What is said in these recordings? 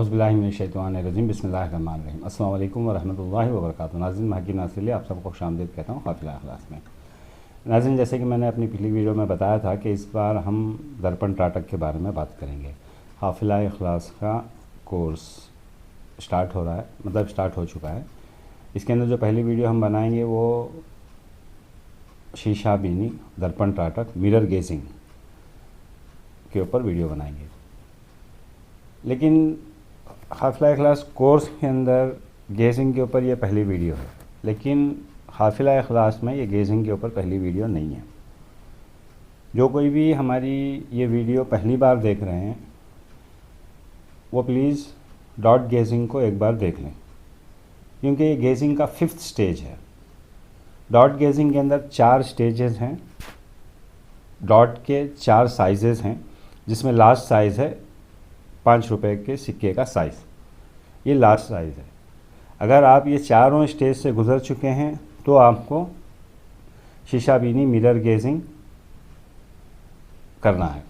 औज़ुबिल्लाहिमिनश्शैतानिर्रजीम बिस्मिल्लाहिर्रहमानिर्रहीम। अस्सलाम वालेकुम वरहमतुल्लाहि वबरकातुहू। नाज़रीन, मैं हकीम नासिर आप सबको खुशामदीद कहता हूँ काफ़िला अखलास में। नाज़रीन, जैसे कि मैंने अपनी पिछली वीडियो में बताया था कि इस बार हम दर्पण त्राटक के बारे में बात करेंगे। हाफ़िला अखलास का कोर्स स्टार्ट हो रहा है, मतलब स्टार्ट हो चुका है। इसके अंदर जो पहली वीडियो हम बनाएंगे वो शीशा बीनी दर्पण त्राटक मिरर गेजिंग के ऊपर वीडियो बनाएंगे। लेकिन हाफ़िला अखलास कोर्स के अंदर गेजिंग के ऊपर ये पहली वीडियो है, लेकिन हाफ़िला अखलास में ये गेजिंग के ऊपर पहली वीडियो नहीं है। जो कोई भी हमारी ये वीडियो पहली बार देख रहे हैं वो प्लीज़ डॉट गेजिंग को एक बार देख लें, क्योंकि ये गेजिंग का 5th स्टेज है। डॉट गेजिंग के अंदर 4 स्टेजेस हैं। डॉट के 4 साइजेस हैं, जिसमें लास्ट साइज़ है 5 रुपए के सिक्के का साइज़। ये लास्ट साइज़ है। अगर आप ये चारों स्टेज से गुज़र चुके हैं तो आपको शीशा बीनी मिरर गेजिंग करना है।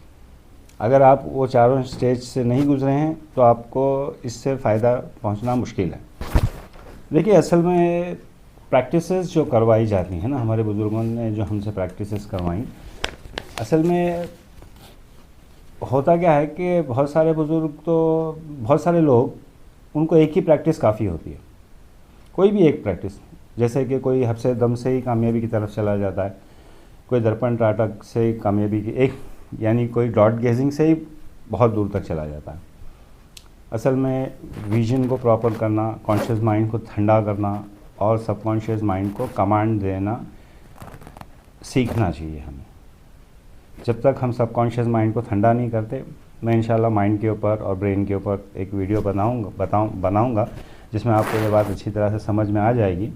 अगर आप वो चारों स्टेज से नहीं गुज़रे हैं तो आपको इससे फ़ायदा पहुंचना मुश्किल है। देखिए, असल में प्रैक्टिसेस जो करवाई जाती हैं ना, हमारे बुज़ुर्गों ने जो हमसे प्रैक्टिसेस करवाई, असल में होता क्या है कि बहुत सारे लोग उनको एक ही प्रैक्टिस काफ़ी होती है। कोई भी एक प्रैक्टिस, जैसे कि कोई हफ्से दम से ही कामयाबी की तरफ चला जाता है, कोई दर्पण त्राटक से ही कामयाबी की एक, यानी कोई डॉट गेजिंग से ही बहुत दूर तक चला जाता है। असल में विजन को प्रॉपर करना, कॉन्शियस माइंड को ठंडा करना और सबकॉन्शियस माइंड को कमांड देना सीखना चाहिए हमें। जब तक हम सबकॉन्शियस माइंड को ठंडा नहीं करते, मैं इंशाल्लाह माइंड के ऊपर और ब्रेन के ऊपर एक वीडियो बनाऊंगा जिसमें आपको ये बात अच्छी तरह से समझ में आ जाएगी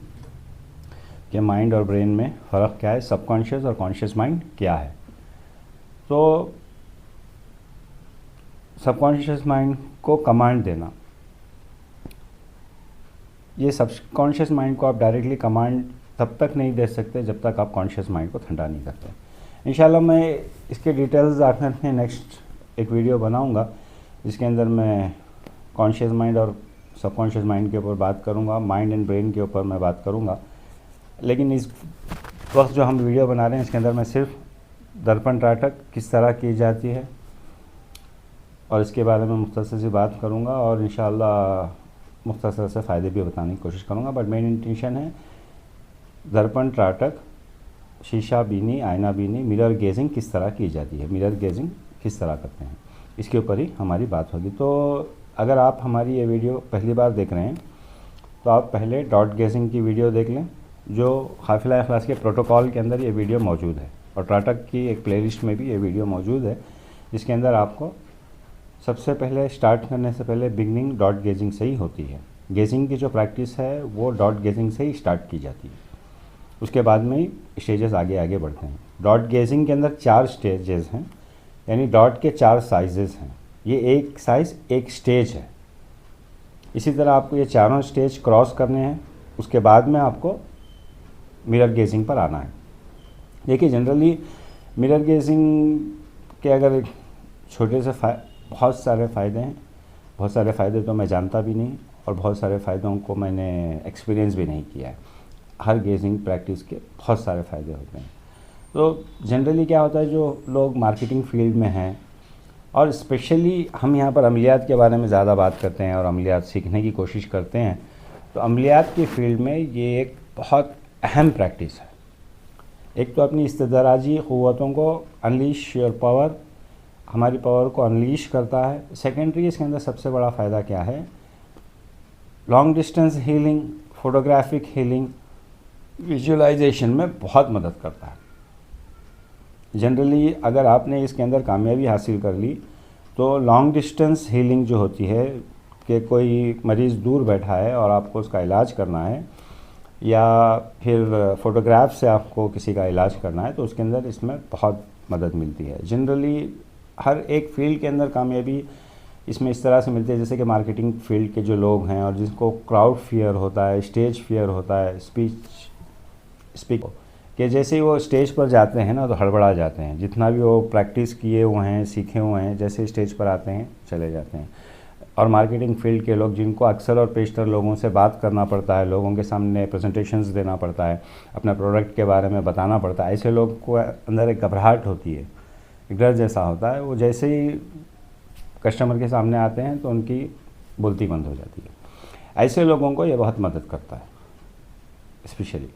कि माइंड और ब्रेन में फ़र्क क्या है, सबकॉन्शियस और कॉन्शियस माइंड क्या है। तो सबकॉन्शियस माइंड को कमांड देना, ये सबकॉन्शियस माइंड को आप डायरेक्टली कमांड तब तक नहीं दे सकते जब तक आप कॉन्शियस माइंड को ठंडा नहीं करते। इंशाल्लाह मैं इसके डिटेल्स आखिर में नेक्स्ट एक वीडियो बनाऊंगा, जिसके अंदर मैं कॉन्शियस माइंड और सबकॉन्शियस माइंड के ऊपर बात करूंगा, माइंड एंड ब्रेन के ऊपर मैं बात करूंगा। लेकिन इस वक्त जो हम वीडियो बना रहे हैं इसके अंदर मैं सिर्फ दर्पण त्राटक किस तरह की जाती है और इसके बारे में मुख्तसर सी बात करूंगा, और इंशाल्लाह मुख्तसर से फ़ायदे भी बताने की कोशिश करूंगा। बट मेन इंटेंशन है दर्पण त्राटक, शीशा बीनी, आईना बीनी, मिरर गेजिंग किस तरह की जाती है, मिरर गेजिंग किस तरह करते हैं, इसके ऊपर ही हमारी बात होगी। तो अगर आप हमारी ये वीडियो पहली बार देख रहे हैं तो आप पहले डॉट गेजिंग की वीडियो देख लें, जो हाफ़िला अखलास के प्रोटोकॉल के अंदर ये वीडियो मौजूद है, और त्राटक की एक प्लेलिस्ट में भी ये वीडियो मौजूद है, जिसके अंदर आपको सबसे पहले स्टार्ट करने से पहले बिगनिंग डॉट गेजिंग से ही होती है। गेजिंग की जो प्रैक्टिस है वो डॉट गेजिंग से ही स्टार्ट की जाती है, उसके बाद में ही स्टेजेस आगे आगे बढ़ते हैं। डॉट गेजिंग के अंदर 4 स्टेजेस हैं, यानी डॉट के 4 साइजेस हैं। ये एक साइज़ एक स्टेज है। इसी तरह आपको ये चारों स्टेज क्रॉस करने हैं, उसके बाद में आपको मिरर गेजिंग पर आना है। देखिए, जनरली मिरर गेजिंग के अगर छोटे से बहुत सारे फ़ायदे हैं। बहुत सारे फ़ायदे तो मैं जानता भी नहीं, और बहुत सारे फ़ायदों को मैंने एक्सपीरियंस भी नहीं किया है। हर गेजिंग प्रैक्टिस के बहुत सारे फ़ायदे होते हैं। तो जनरली क्या होता है, जो लोग मार्केटिंग फील्ड में हैं, और स्पेशली हम यहाँ पर अमलियात के बारे में ज़्यादा बात करते हैं और अमलियात सीखने की कोशिश करते हैं, तो अमलियात की फील्ड में ये एक बहुत अहम प्रैक्टिस है। एक तो अपनी इस्तिदराजी क़ुव्वतों को अनलीश योर पावर, हमारी पावर को अनलीश करता है। सेकेंडरी इसके अंदर सबसे बड़ा फ़ायदा क्या है, long distance healing, photographic healing, visualisation में बहुत मदद करता है। जनरली अगर आपने इसके अंदर कामयाबी हासिल कर ली तो लॉन्ग डिस्टेंस हीलिंग जो होती है कि कोई मरीज़ दूर बैठा है और आपको उसका इलाज करना है, या फिर फ़ोटोग्राफ से आपको किसी का इलाज करना है, तो उसके अंदर इसमें बहुत मदद मिलती है। जनरली हर एक फील्ड के अंदर कामयाबी इसमें इस तरह से मिलती है, जैसे कि मार्केटिंग फील्ड के जो लोग हैं और जिनको क्राउड फियर होता है, स्टेज फियर होता है, स्पीक कि जैसे ही वो स्टेज पर जाते हैं ना तो हड़बड़ा जाते हैं। जितना भी वो प्रैक्टिस किए हुए हैं, सीखे हुए हैं, जैसे स्टेज पर आते हैं चले जाते हैं। और मार्केटिंग फील्ड के लोग जिनको अक्सर और पेशतर लोगों से बात करना पड़ता है, लोगों के सामने प्रेजेंटेशंस देना पड़ता है, अपना प्रोडक्ट के बारे में बताना पड़ता है, ऐसे लोग को अंदर एक घबराहट होती है, एक डर जैसा होता है। वो जैसे ही कस्टमर के सामने आते हैं तो उनकी बोलती बंद हो जाती है। ऐसे लोगों को ये बहुत मदद करता है स्पेशली।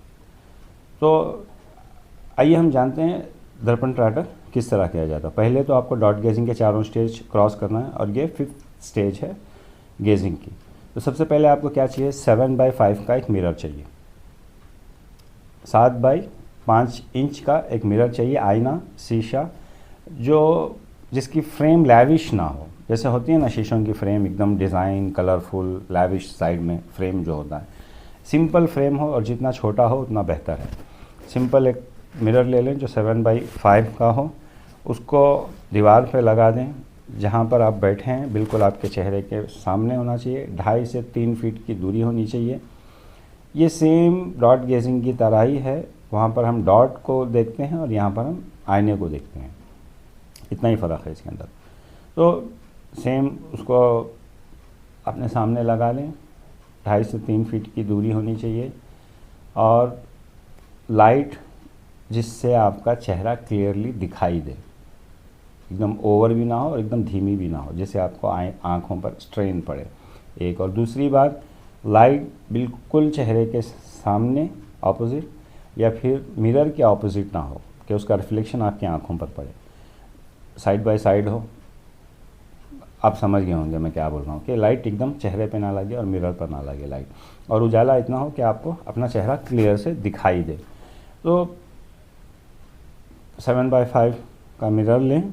तो आइए हम जानते हैं दर्पण ट्राटर किस तरह किया जाता है। पहले तो आपको डॉट गेजिंग के चारों स्टेज क्रॉस करना है और ये 5th स्टेज है गेजिंग की। तो सबसे पहले आपको क्या चाहिए, 7x5 का एक मिरर चाहिए, 7x5 इंच का एक मिरर चाहिए, आईना, शीशा, जो जिसकी फ्रेम लैविश ना हो। जैसे होती है ना शीशों की फ्रेम एकदम डिज़ाइन कलरफुल लैविश, साइड में फ्रेम जो होता है, सिंपल फ्रेम हो और जितना छोटा हो उतना बेहतर है। सिंपल एक मिरर ले लें जो 7x5 का हो, उसको दीवार पे लगा दें। जहाँ पर आप बैठे हैं बिल्कुल आपके चेहरे के सामने होना चाहिए, 2.5 से 3 फीट की दूरी होनी चाहिए। ये सेम डॉट गेजिंग की तरह ही है, वहाँ पर हम डॉट को देखते हैं और यहाँ पर हम आईने को देखते हैं, इतना ही फ़र्क है इसके अंदर। तो सेम उसको अपने सामने लगा लें, 2.5 से 3 फीट की दूरी होनी चाहिए, और लाइट जिससे आपका चेहरा क्लियरली दिखाई दे, एकदम ओवर भी ना हो और एकदम धीमी भी ना हो, जिससे आपको आँखों पर स्ट्रेन पड़े। एक और दूसरी बात, लाइट बिल्कुल चेहरे के सामने ऑपोजिट या फिर मिरर के ऑपोजिट ना हो कि उसका रिफ्लेक्शन आपकी आँखों पर पड़े, साइड बाय साइड हो। आप समझ गए होंगे मैं क्या बोल रहा हूँ कि लाइट एकदम चेहरे पे ना लगे और मिरर पर ना लगे लाइट, और उजाला इतना हो कि आपको अपना चेहरा क्लियर से दिखाई दे। तो 7x5 का मिरर लें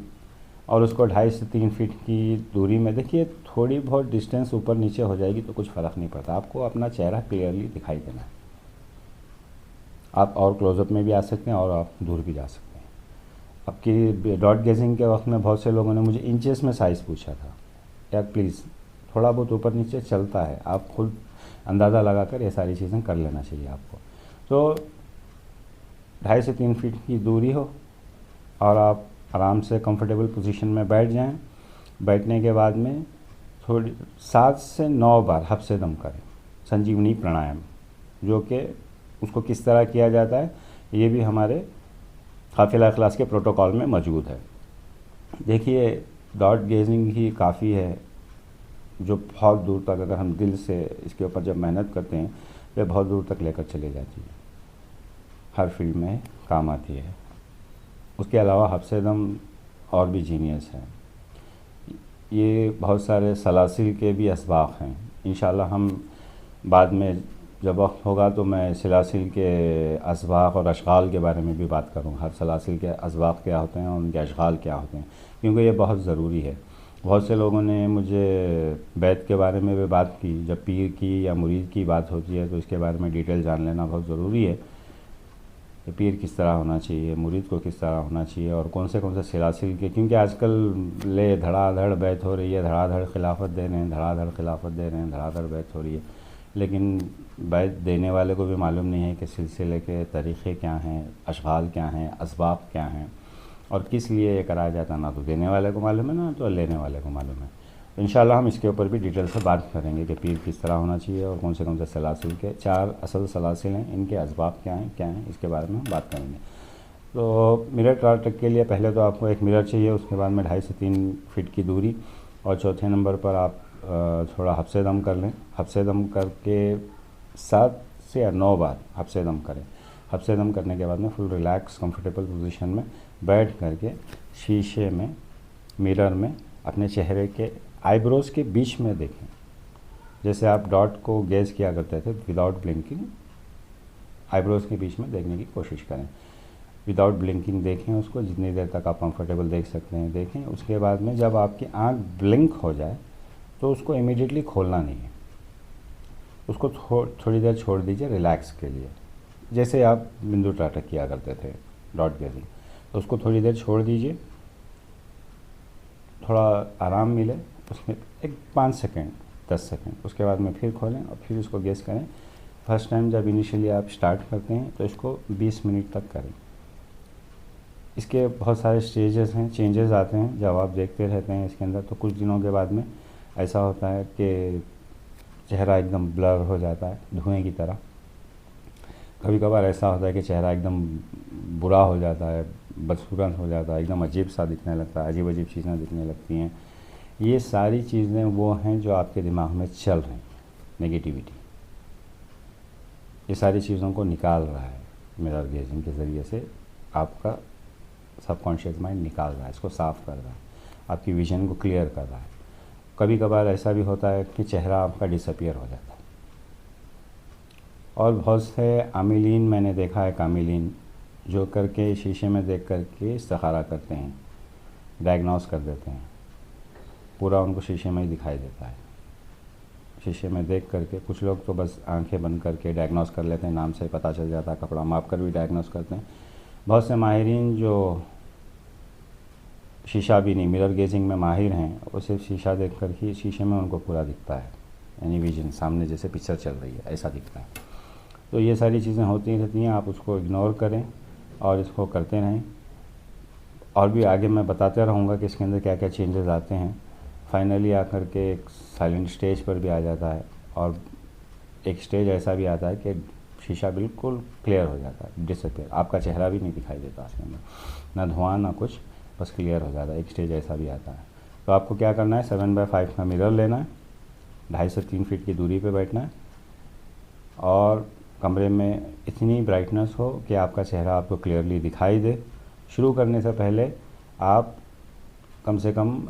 और उसको 2.5 से 3 फीट की दूरी में, देखिए थोड़ी बहुत डिस्टेंस ऊपर नीचे हो जाएगी तो कुछ फ़र्क नहीं पड़ता, आपको अपना चेहरा क्लियरली दिखाई देना है। आप और क्लोजअप में भी आ सकते हैं और आप दूर भी जा सकते हैं। आपकी डॉट गेजिंग के वक्त में बहुत से लोगों ने मुझे इंचेस में साइज़ पूछा था। यार प्लीज़, थोड़ा बहुत ऊपर नीचे चलता है, आप खुद अंदाज़ा लगाकर ये सारी चीज़ें कर लेना चाहिए आपको। तो 2.5 से 3 फीट की दूरी हो और आप आराम से कंफर्टेबल पोजीशन में बैठ जाएं। बैठने के बाद में थोड़ी 7 से 9 बार हफ्से दम करें संजीवनी प्राणायाम, जो कि उसको किस तरह किया जाता है ये भी हमारे काफिला क्लास के प्रोटोकॉल में मौजूद है। देखिए डॉट गेजिंग ही काफ़ी है जो बहुत दूर तक, अगर हम दिल से इसके ऊपर जब मेहनत करते हैं तो बहुत दूर तक लेकर चले जाती है, हर फील्ड में काम आती है। उसके अलावा हफ्से दम और भी जीनियस है। ये बहुत सारे सलासिल के भी असबाक हैं। इंशाल्लाह हम बाद में जब वक्त होगा तो मैं सलासिल के असबाक और अशगाल के बारे में भी बात करूँगा, हर सलासिल के असबाक क्या होते हैं और उनके अशगाल क्या होते हैं, क्योंकि ये बहुत ज़रूरी है। बहुत से लोगों ने मुझे बैत के बारे में भी बात की, जब पीर की या मुरीद की बात होती है तो इसके बारे में डिटेल जान लेना बहुत ज़रूरी है कि पीर किस तरह होना चाहिए, मुरीद को किस तरह होना चाहिए और कौन से सलासिल के, क्योंकि आजकल ले धड़ाधड़ बैत हो रही है, धड़ाधड़ खिलाफत दे रहे हैं, धड़ाधड़ खिलाफत दे रहे हैं, धड़ाधड़ बैत हो रही है, लेकिन बैत देने वाले को भी मालूम नहीं है कि सिलसिले के तरीक़े क्या हैं, अशगाल क्या हैं, असबाब क्या हैं और किस लिए ये कराया जाता है। ना तो देने वाले को मालूम है ना तो लेने वाले को मालूम है। तो इंशाल्लाह हम इसके ऊपर भी डिटेल से बात करेंगे कि पीर किस तरह होना चाहिए और कौन से सलासिल के 4 असल सलासिल हैं, इनके असबाब क्या हैं इसके बारे में हम बात करेंगे। तो मिरर ट्राटर के लिए पहले तो आपको एक मिरर चाहिए, उसके बाद में 2.5 से 3 फीट की दूरी, और चौथे नंबर पर आप थोड़ा हफ्से दम कर लें। हफ्से दम करके 7 से 9 बार हफ्से दम करें। हफ्से दम करने के बाद में फुल रिलैक्स कंफर्टेबल पोजीशन में बैठ करके शीशे में, मिरर में अपने चेहरे के आईब्रोज़ के बीच में देखें। जैसे आप डॉट को गेज किया करते थे विदाउट ब्लिंकिंग, आईब्रोज़ के बीच में देखने की कोशिश करें। विदाउट ब्लिंकिंग देखें उसको, जितनी देर तक आप कंफर्टेबल देख सकते हैं देखें। उसके बाद में जब आपकी आँख ब्लिंक हो जाए तो उसको इमीडिएटली खोलना नहीं है, उसको थोड़ी देर छोड़ दीजिए रिलैक्स के लिए, जैसे आप बिंदु ट्राटर किया करते थे डॉट गेजिंग। तो उसको थोड़ी देर छोड़ दीजिए, थोड़ा आराम मिले उसमें, एक 5 सेकंड 10 सेकंड, उसके बाद में फिर खोलें और फिर उसको गेस करें। फर्स्ट टाइम जब इनिशियली आप स्टार्ट करते हैं तो इसको 20 मिनट तक करें। इसके बहुत सारे स्टेजेस हैं, चेंजेस आते हैं जब आप देखते रहते हैं इसके अंदर, तो कुछ दिनों के बाद में ऐसा होता है कि चेहरा एकदम ब्लर हो जाता है धुएं की तरह। कभी कभार ऐसा होता है कि चेहरा एकदम बुरा हो जाता है, बदसूरत हो जाता है, एकदम अजीब सा दिखने लगता है, अजीब अजीब चीज़ें दिखने लगती हैं। ये सारी चीज़ें वो हैं जो आपके दिमाग में चल रही हैं, नेगेटिविटी। ये सारी चीज़ों को निकाल रहा है मिरर गेजिंग के ज़रिए से, आपका सबकॉन्शियस माइंड निकाल रहा है, इसको साफ़ कर रहा है, आपकी विजन को क्लियर कर रहा है। कभी कभार ऐसा भी होता है कि चेहरा आपका डिसअपियर हो जाता है। और बहुत से आमिलीन मैंने देखा है, कामिलीन, जो करके शीशे में देख करके इस्तिखारा करते हैं, डायग्नोस कर देते हैं, पूरा उनको शीशे में ही दिखाई देता है। शीशे में देख करके कुछ लोग तो बस आंखें बंद करके डायग्नोस कर लेते हैं, नाम से पता चल जाता है, कपड़ा माप कर भी डायग्नोस करते हैं। बहुत से माहिरीन जो शीशा भी नहीं, मिरर गेजिंग में माहिर हैं, वो सिर्फ शीशा देख कर ही शीशे में उनको पूरा दिखता है, यानी विजन सामने जैसे पिक्चर चल रही है ऐसा दिखता है। तो ये सारी चीज़ें होती रहती हैं, आप उसको इग्नोर करें और इसको करते रहें। और भी आगे मैं बताते रहूँगा कि इसके अंदर क्या क्या चेंजेस आते हैं। फाइनली आकर के एक साइलेंट स्टेज पर भी आ जाता है, और एक स्टेज ऐसा भी आता है कि शीशा बिल्कुल क्लियर हो जाता है, डिसअपियर, आपका चेहरा भी नहीं दिखाई देता उसके अंदर, ना धुआं ना कुछ, बस क्लियर हो जाता है। एक स्टेज ऐसा भी आता है। तो आपको क्या करना है, 7x5 का मिरर लेना है, 2.5 से 3 फीट की दूरी पे बैठना है, और कमरे में इतनी ब्राइटनेस हो कि आपका चेहरा आपको क्लियरली दिखाई दे। शुरू करने से पहले आप कम से कम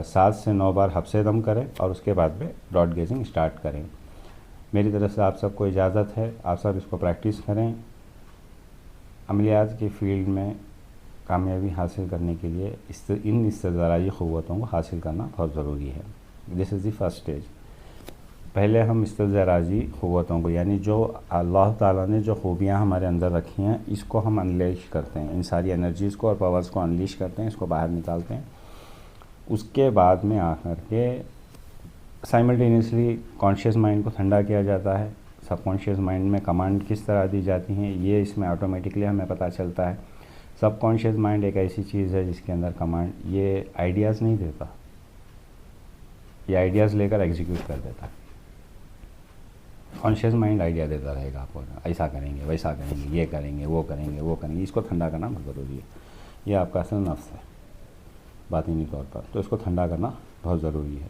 7 से 9 बार हफ्से दम करें, और उसके बाद में ब्रॉड गेजिंग स्टार्ट करें। मेरी तरफ से आप सबको इजाज़त है, आप सब इसको प्रैक्टिस करें। अमलियात की फील्ड में कामयाबी हासिल करने के लिए इन इस्तेज़ाराई क़ुव्वतों को हासिल करना बहुत ज़रूरी है। This is the first stage. पहले हम इस्तेज़ाराई क़ुव्वतों को, यानी जो अल्लाह ताला ने जो खूबियाँ हमारे अंदर रखी हैं, इसको हम अनलीश करते हैं, इन सारी एनर्जीज़ को और पावर्स को अनलीश करते हैं, इसको बाहर निकालते हैं। उसके बाद में आकर के साइमल्टेनियसली कॉन्शियस माइंड को ठंडा किया जाता है। सबकॉन्शियस माइंड में कमांड किस तरह दी जाती हैं, ये इसमें ऑटोमेटिकली हमें पता चलता है। सबकॉन्शियस माइंड एक ऐसी चीज़ है जिसके अंदर कमांड ये आइडियाज़ नहीं देता, ये आइडियाज़ लेकर एग्जीक्यूट कर देता है। कॉन्शियस माइंड आइडिया देता रहेगा आपको, ऐसा करेंगे, वैसा करेंगे, ये करेंगे, वो करेंगे, वो करेंगे। इसको ठंडा करना बहुत ज़रूरी है। ये आपका असल नफ्स है बातिनी तौर पर, तो इसको ठंडा करना बहुत ज़रूरी है।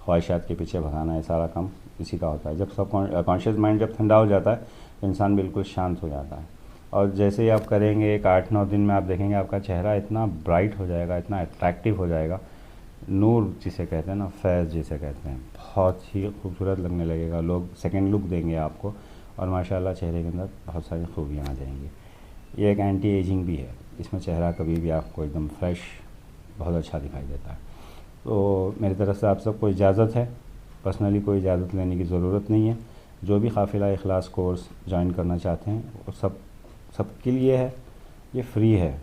ख्वाहिशात के पीछे भगाना, है सारा काम इसी का होता है। जब सब कॉन्शियस माइंड जब ठंडा हो जाता है तो इंसान बिल्कुल शांत हो जाता है। और जैसे ही आप करेंगे, एक 8-9 दिन में आप देखेंगे आपका चेहरा इतना ब्राइट हो जाएगा, इतना अट्रैक्टिव हो जाएगा, नूर जिसे कहते हैं ना, फैज़ जिसे कहते हैं, बहुत ही खूबसूरत लगने लगेगा। लोग सेकंड लुक देंगे आपको, और माशाल्लाह चेहरे के अंदर बहुत सारी खूबियाँ आ जाएंगी। ये एक एंटी एजिंग भी है, इसमें चेहरा कभी भी आपको एकदम फ्रेश, बहुत अच्छा दिखाई देता है। तो मेरी तरफ से आप सबको इजाज़त है, पर्सनली कोई इजाज़त लेने की ज़रूरत नहीं है। जो भी काफ़िला इखलास कोर्स ज्वाइन करना चाहते हैं वो सबके लिए है, ये फ्री है।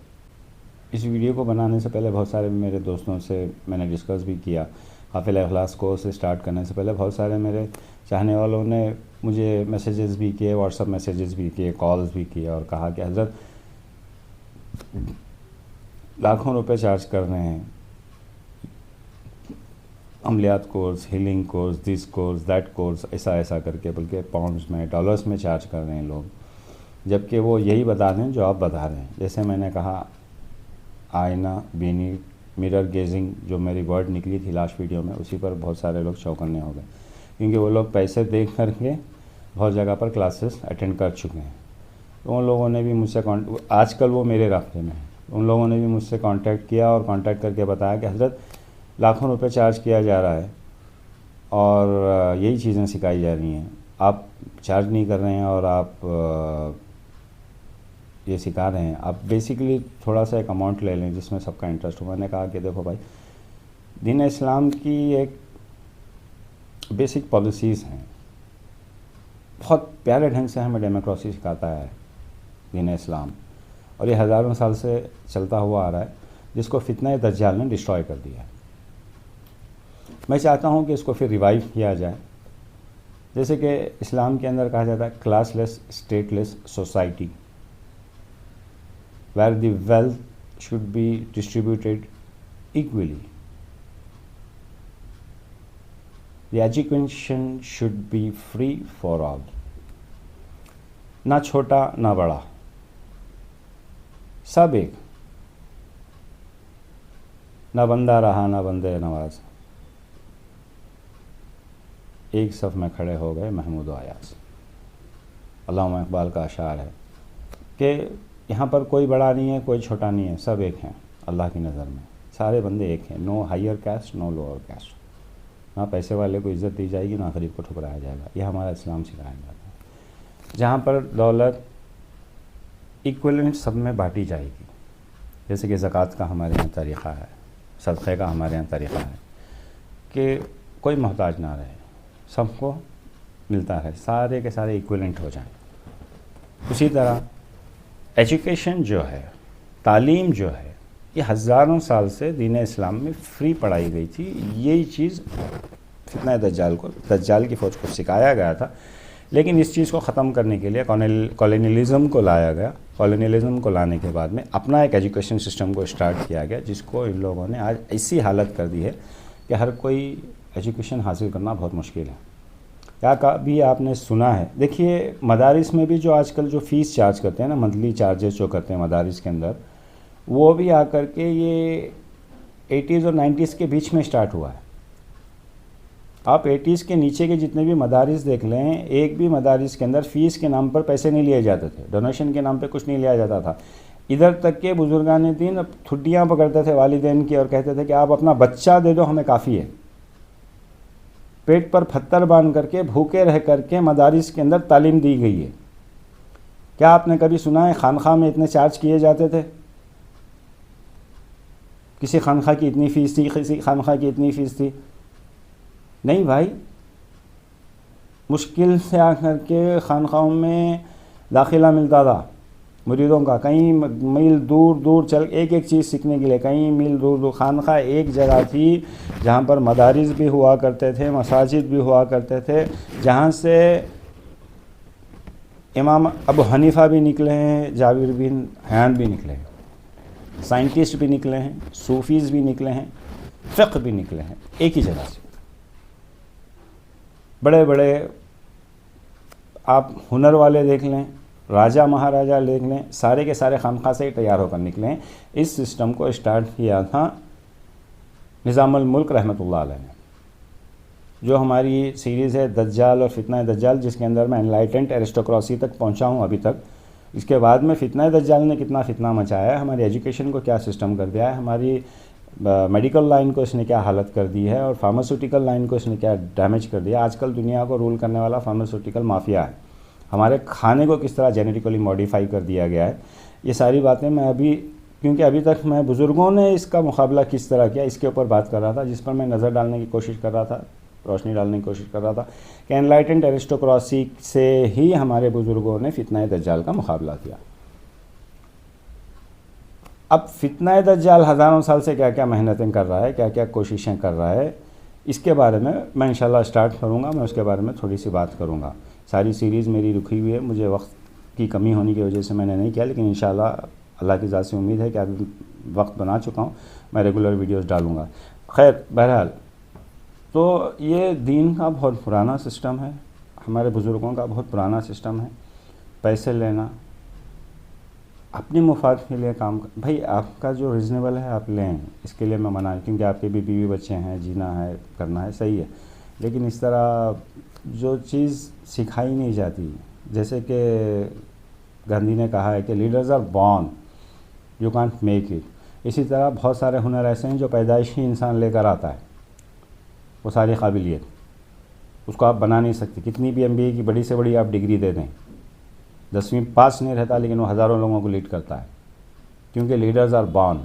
इस वीडियो को बनाने से पहले बहुत सारे मेरे दोस्तों से मैंने डिस्कस भी किया। काफ़िला इखलास कोर्स स्टार्ट करने से पहले बहुत सारे मेरे चाहने वालों ने मुझे मैसेजेस भी किए, व्हाट्सअप मैसेजेस भी किए, कॉल्स भी किए, और कहा कि हज़रत लाखों रुपए चार्ज कर रहे हैं, अमलियात course, healing course, this course, that course, ऐसा ऐसा करके, बल्कि पाउंड्स में, डॉलर्स में चार्ज कर रहे हैं लोग, जबकि वो यही बता दें जो आप बता रहे हैं। जैसे मैंने कहा आईना बीनी मिरर गेजिंग, जो मेरी वर्ड निकली थी लास्ट वीडियो में, उसी पर बहुत सारे लोग चौकन्ने हो गए, क्योंकि वो लोग पैसे देख करके बहुत जगह पर क्लासेस अटेंड कर चुके हैं। तो उन लोगों ने भी मुझसे आजकल वो मेरे रास्ते में हैं, उन लोगों ने भी मुझसे कांटेक्ट किया और कांटेक्ट करके बताया कि हज़रत लाखों रुपए चार्ज किया जा रहा है और यही चीज़ें सिखाई जा रही हैं, आप चार्ज नहीं कर रहे हैं और आप ये सिखा रहे हैं, आप बेसिकली थोड़ा सा एक अमाउंट ले लें जिसमें सबका इंटरेस्ट हो। मैंने कहा कि देखो भाई, दीन इस्लाम की एक बेसिक पॉलिसीज़ हैं, बहुत प्यारे ढंग से हमें डेमोक्रेसी सिखाता है दीन इस्लाम, और ये हज़ारों साल से चलता हुआ आ रहा है, जिसको फितना दज्जाल ने डिस्ट्रॉय कर दिया है। मैं चाहता हूँ कि इसको फिर रिवाइव किया जाए। जैसे कि इस्लाम के अंदर कहा जाता है classless stateless society, where the wealth should be distributed equally. The education should be free for all, ना छोटा ना बड़ा, सब एक, ना बंदा रहा ना बंदे नवाज, एक सफ़ में खड़े हो गए महमूद व अयाज। अल्लामा इकबाल का अशार है कि यहाँ पर कोई बड़ा नहीं है, कोई छोटा नहीं है, सब एक हैं अल्लाह की नज़र में, सारे बंदे एक हैं। No higher caste, no lower caste, ना पैसे वाले को इज़्ज़त दी जाएगी, ना गरीब को ठुकराया जाएगा। यह हमारा इस्लाम सिखाया जाता है। जहाँ पर दौलत इक्वलेंट सब में बांटी जाएगी, जैसे कि ज़कात का हमारे यहाँ तरीक़ा है, सदक़े का हमारे यहाँ तरीक़ा है कि कोई मोहताज ना रहे, सबको मिलता है, सारे के सारे इक्वलेंट हो जाएं। उसी तरह एजुकेशन जो है, तालीम जो है, ये हज़ारों साल से दीन इस्लाम में फ्री पढ़ाई गई थी। यही चीज़ फितना दज्जाल की फ़ौज को सिखाया गया था, लेकिन इस चीज़ को ख़त्म करने के लिए कॉलोनियलिज़म को लाया गया। कॉलोनियलिज़म को लाने के बाद में अपना एक एजुकेशन सिस्टम को स्टार्ट किया गया, जिसको इन लोगों ने आज ऐसी हालत कर दी है कि हर कोई एजुकेशन हासिल करना बहुत मुश्किल है। क्या कभी आपने सुना है, देखिए मदारिस में भी जो आजकल जो फ़ीस चार्ज करते हैं ना, मंथली चार्जेस जो करते हैं मदारिस के अंदर, वो भी आकर के ये 80s और 90s के बीच में स्टार्ट हुआ है। आप 80s के नीचे के जितने भी मदारिस देख लें, एक भी मदारिस के अंदर फ़ीस के नाम पर पैसे नहीं लिए जाते थे, डोनेशन के नाम पे कुछ नहीं लिया जाता था। इधर तक के बुजुर्गान दीन अब ठुड्डियाँ पकड़ते थे वालिदैन की और कहते थे कि आप अपना बच्चा दे दो, हमें काफ़ी है। पेट पर पत्थर बांध करके भूखे रह करके मदारिस के अंदर तालीम दी गई है। क्या आपने कभी सुना है खानखा में इतने चार्ज किए जाते थे? किसी खानखा की इतनी फ़ीस थी, किसी खानखा की इतनी फ़ीस थी? नहीं भाई, मुश्किल से आकर के खानखाओं में दाखिला मिलता था मुरीदों का, कई मील दूर दूर चल एक एक चीज़ सीखने के लिए, कई मील दूर दूर। खानखा एक जगह थी जहाँ पर मदारिस भी हुआ करते थे, मसाजिद भी हुआ करते थे, जहाँ से इमाम अबू हनीफ़ा भी निकले हैं, जाबिर बिन हयान भी निकले हैं, साइंटिस्ट भी निकले हैं, सूफ़ीज़ भी निकले हैं, फ़िक़्ह भी निकले हैं, एक ही जगह से। बड़े बड़े आप हुनर वाले देख लें, राजा महाराजा देख लें, सारे के सारे खानखा से ही तैयार होकर निकले हैं। इस सिस्टम को स्टार्ट किया था निज़ामुल मुल्क रहमतुल्लाह अलैह ने। जो हमारी सीरीज़ है दज्जाल और फितना दज्जाल, जिसके अंदर मैं एनलाइटेंट एरिस्टोक्रेसी तक पहुंचा हूं अभी तक। इसके बाद में फितना दज्जाल ने कितना फितना मचाया है, हमारी एजुकेशन को क्या सिस्टम कर दिया है, हमारी मेडिकल लाइन को इसने क्या हालत कर दी है, और फार्मास्यूटिकल लाइन को इसने क्या डैमेज कर दिया। आजकल दुनिया को रूल करने वाला फार्मास्यूटिकल माफिया है। हमारे खाने को किस तरह जेनेटिकली मॉडिफाई कर दिया गया है, ये सारी बातें मैं अभी, क्योंकि अभी तक मैं बुज़ुर्गों ने इसका मुकाबला किस तरह किया इसके ऊपर बात कर रहा था, जिस पर मैं नज़र डालने की कोशिश कर रहा था, रोशनी डालने की कोशिश कर रहा था कि एनलाइटेंट एरिस्टोक्रेसी से ही हमारे बुज़ुर्गों ने फितना दज्जाल का मुकाबला किया। अब फितना दज्जाल हज़ारों साल से क्या क्या मेहनतें कर रहा है, क्या क्या कोशिशें कर रहा है, इसके बारे में मैं इंशाल्लाह स्टार्ट करूँगा। मैं उसके बारे में थोड़ी सी बात करूँगा। सारी सीरीज़ मेरी रुकी हुई है, मुझे वक्त की कमी होने की वजह से मैंने नहीं किया, लेकिन इंशाल्लाह अल्लाह की ज़ात से उम्मीद है कि अभी वक्त बना चुका हूँ, मैं रेगुलर वीडियोस डालूँगा। खैर, बहरहाल तो ये दीन का बहुत पुराना सिस्टम है, हमारे बुज़ुर्गों का बहुत पुराना सिस्टम है। पैसे लेना, अपनी मुफाद के लिए काम कर, भाई आपका जो रीज़नेबल है आप लें, इसके लिए मैं मना, क्योंकि आपके भी बीवी बच्चे हैं, जीना है, करना है, सही है। लेकिन इस तरह जो चीज़ सिखाई नहीं जाती, जैसे कि गांधी ने कहा है कि leaders are born, you can't make it, इसी तरह बहुत सारे हुनर ऐसे हैं जो पैदाइशी इंसान लेकर आता है, वो सारी काबिलियत उसको आप बना नहीं सकते। कितनी भी MBA की बड़ी से बड़ी आप डिग्री दे दें, 10वीं पास नहीं रहता, लेकिन वो हज़ारों लोगों को लीड करता है, क्योंकि लीडर्स आर बॉर्न।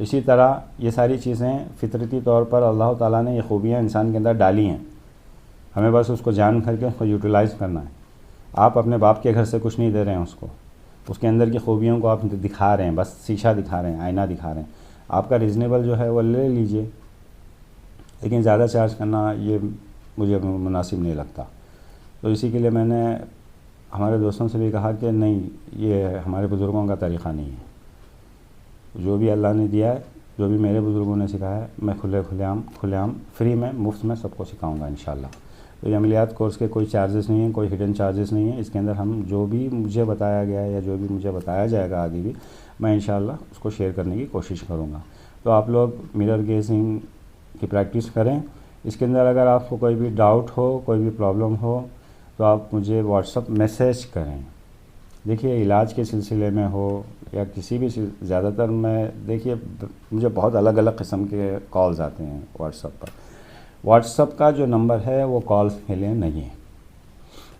इसी तरह ये सारी चीज़ें फितरती तौर पर अल्लाह ताला ने ये खूबियाँ इंसान के अंदर डाली हैं, हमें बस उसको जान करके उसको यूटिलाइज़ करना है। आप अपने बाप के घर से कुछ नहीं दे रहे हैं उसको, उसके अंदर की खूबियों को आप दिखा रहे हैं, बस शीशा दिखा रहे हैं, आईना दिखा रहे हैं। आपका रीज़नेबल जो है वो ले लीजिए, लेकिन ज़्यादा चार्ज करना ये मुझे मुनासिब नहीं लगता। तो इसी के लिए मैंने हमारे दोस्तों से भी कहा कि नहीं, ये हमारे बुज़ुर्गों का तरीक़ा नहीं है। जो भी अल्लाह ने दिया है जो भी मेरे बुज़ुर्गों ने सिखाया है मैं खुलेआम फ्री में मुफ्त में सबको सिखाऊंगा इंशाल्लाह। तो ये अमलियात कोर्स के कोई चार्जेस नहीं हैं, कोई हिडन चार्जेस नहीं है। इसके अंदर हम जो भी मुझे बताया गया है या जो भी मुझे बताया जाएगा आगे भी, मैं इंशाल्लाह उसको शेयर करने की कोशिश करूँगा। तो आप लोग मिरर गेजिंग की प्रैक्टिस करें। इसके अंदर अगर आपको कोई भी डाउट हो, कोई भी प्रॉब्लम हो, तो आप मुझे व्हाट्सअप मैसेज करें। देखिए इलाज के सिलसिले में हो या किसी भी ज़्यादातर मैं देखिए मुझे बहुत अलग अलग किस्म के कॉल्स आते हैं व्हाट्सअप पर। व्हाट्सअप का जो नंबर है वो कॉल्स के लिए नहीं है।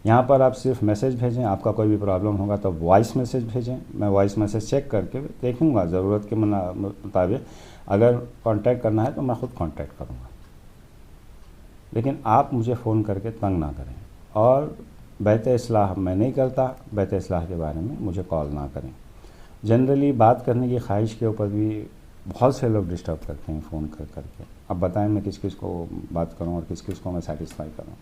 यहाँ पर आप सिर्फ मैसेज भेजें। आपका कोई भी प्रॉब्लम होगा तो वॉइस मैसेज भेजें, मैं वॉइस मैसेज चेक करके देखूँगा, ज़रूरत के मुताबिक अगर कांटेक्ट करना है तो मैं ख़ुद कांटेक्ट करूँगा। लेकिन आप मुझे फ़ोन करके तंग ना करें। और बैत इस्लाह मैं नहीं करता, बैत इस्लाह के बारे में मुझे कॉल ना करें। जनरली बात करने की ख्वाहिश के ऊपर भी बहुत से लोग डिस्टर्ब करते हैं फ़ोन कर करके। अब बताएं मैं किस किस को बात करूं और किस किस को मैं सेटिस्फाई करूं।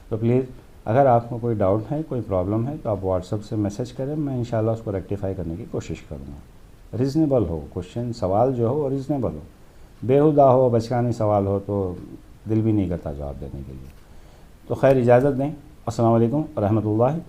तो प्लीज़ अगर आपको कोई डाउट है, कोई प्रॉब्लम है, तो आप व्हाट्सएप से मैसेज करें, मैं इंशाल्लाह उसको रेक्टिफाई करने की कोशिश करूँगा। रीज़नेबल हो क्वेश्चन, सवाल जो हो रीज़नेबल हो। बेहुदा हो, बचकानी सवाल हो तो दिल भी नहीं करता जवाब देने के लिए। तो खैर इजाज़त दें। अस्सलाम वालेकुम रहमतुल्लाहि व